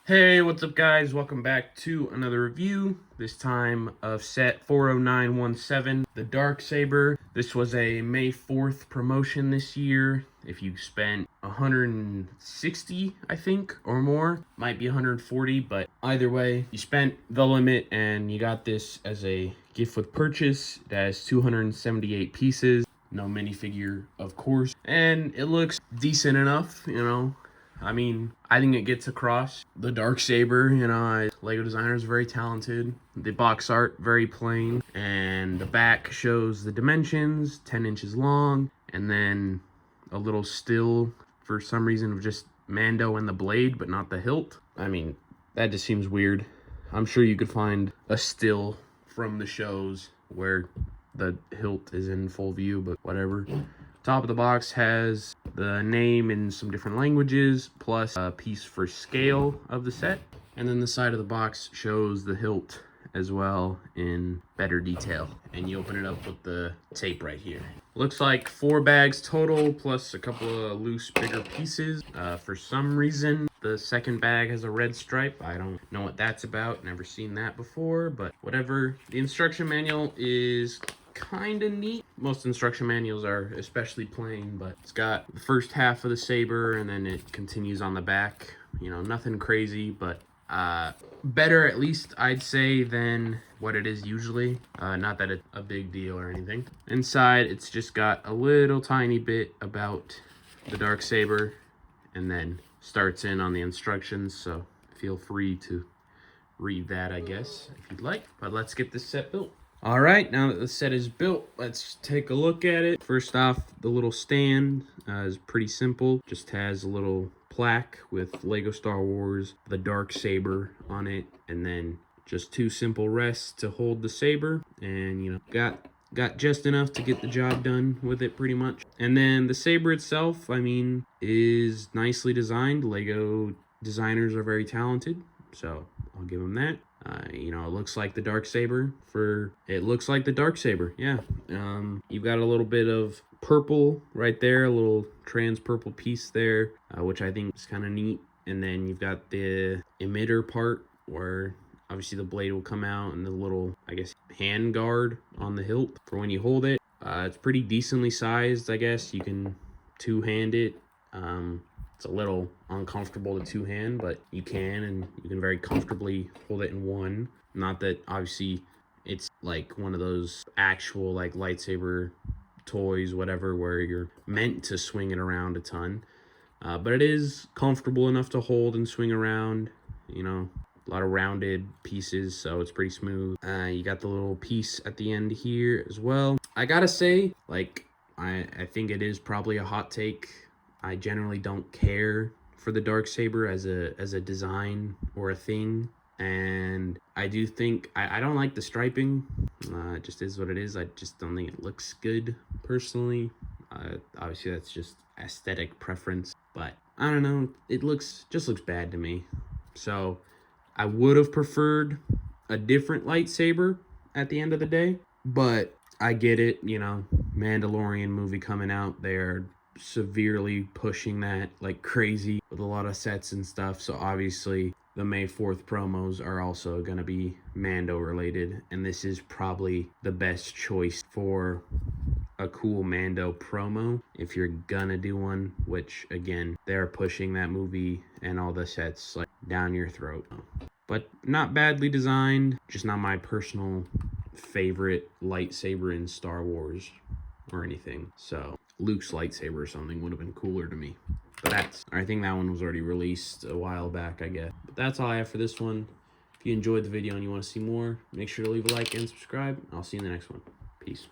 Hey, what's up guys? Welcome back to another review, this time of set 40917, the Darksaber. This was a May 4th promotion this year. If you spent 160, I think, or more, might be 140, but either way, you spent the limit and you got this as a gift with purchase. It has 278 pieces, no minifigure, of course, and it looks decent enough, you know. I mean, I think it gets across. The Darksaber, LEGO designers are very talented. The box art, very plain. And the back shows the dimensions, 10 inches long. And then a little still, for some reason, of just Mando and the blade, but not the hilt. I mean, that just seems weird. I'm sure you could find a still from the shows where the hilt is in full view, but whatever. Top of the box has the name in some different languages, plus a piece for scale of the set. And then the side of the box shows the hilt as well in better detail. And you open it up with the tape right here. Looks like 4 bags total, plus a couple of loose, bigger pieces. For some reason, the second bag has a red stripe. I don't know what that's about. Never seen that before, but whatever. The instruction manual is kind of neat. Most instruction manuals are especially plain, but it's got the first half of the saber and then it continues on the back. You know, nothing crazy, but better at least, I'd say, than what it is usually. Not that it's a big deal or anything. Inside, it's just got a little tiny bit about the Darksaber and then starts in on the instructions, so feel free to read that, I guess, if you'd like. But let's get this set built. All right, now that the set is built, let's take a look at it. First off, the little stand is pretty simple. Just has a little plaque with Lego Star Wars, the Darksaber on it, and then just 2 simple rests to hold the saber. And, you know, got just enough to get the job done with it pretty much. And then the saber itself, I mean, is nicely designed. Lego designers are very talented, so I'll give them that. You know, it looks like the Darksaber yeah. You've got a little bit of purple right there, a little trans purple piece there, which I think is kind of neat. And then you've got the emitter part where obviously the blade will come out, and the little, I guess, hand guard on the hilt for when you hold it. It's pretty decently sized, I guess. You can two-hand it. It's a little uncomfortable to two-hand, but you can, and you can very comfortably hold it in one. Not that, obviously, it's like one of those actual, like, lightsaber toys, whatever, where you're meant to swing it around a ton. But it is comfortable enough to hold and swing around, you know. A lot of rounded pieces, so it's pretty smooth. You got the little piece at the end here as well. I gotta say, like, I think it is probably a hot take. I generally don't care for the Darksaber as a design or a thing. And I do think, I don't like the striping. It just is what it is. I just don't think it looks good, personally. Obviously, that's just aesthetic preference. But, I don't know, it just looks bad to me. So, I would have preferred a different lightsaber at the end of the day. But, I get it, you know, Mandalorian movie coming out, they're severely pushing that like crazy with a lot of sets and stuff. So obviously the May 4th promos are also going to be Mando related, and this is probably the best choice for a cool Mando promo if you're gonna do one, which again, they're pushing that movie and all the sets like down your throat. But not badly designed, just not my personal favorite lightsaber in Star Wars or anything. So Luke's lightsaber or something would have been cooler to me. But I think that one was already released a while back, I guess. But that's all I have for this one. If you enjoyed the video and you want to see more, make sure to leave a like and subscribe. I'll see you in the next one. Peace.